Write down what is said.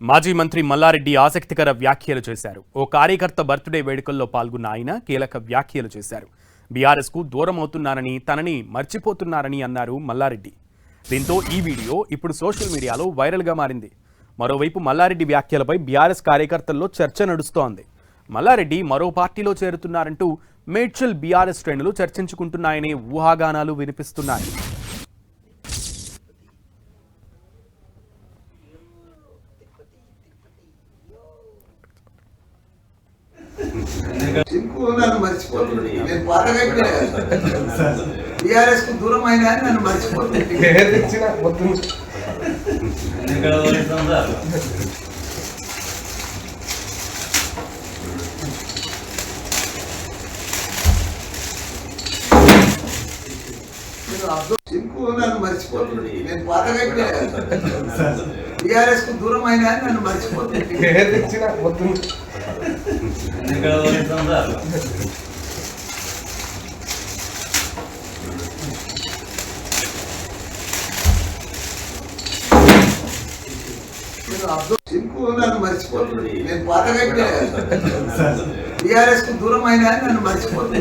మాజీ మంత్రి మల్లారెడ్డి ఆసక్తికర వ్యాఖ్యలు చేశారు. ఓ కార్యకర్త బర్త్డే వేడుకల్లో పాల్గొన్న ఆయన కీలక వ్యాఖ్యలు చేశారు. బీఆర్ఎస్ కు దూరం అవుతున్నారని, తనని మర్చిపోతున్నారని అన్నారు మల్లారెడ్డి. దీంతో ఈ వీడియో ఇప్పుడు సోషల్ మీడియాలో వైరల్గా మారింది. మరోవైపు మల్లారెడ్డి వ్యాఖ్యలపై బీఆర్ఎస్ కార్యకర్తల్లో చర్చ నడుస్తోంది. మల్లారెడ్డి మరో పార్టీలో చేరుతున్నారంటూ మేడ్చల్ బీఆర్ఎస్ శ్రేణులు చర్చించుకుంటున్నాయనే ఊహాగానాలు వినిపిస్తున్నాయి. బీఆర్ఎస్ కు దూరం అయినా నన్ను మర్చిపోతుంది. నన్ను మర్చిపోతుంది. నేను పాతగా బీఆర్ఎస్ కు దూరం అయినా నన్ను మర్చిపోతుంది. నన్ను మర్చిపోతుంది. నేను పాతగా బీఆర్ఎస్ కు దూరం అయినా నన్ను మర్చిపోతుంది.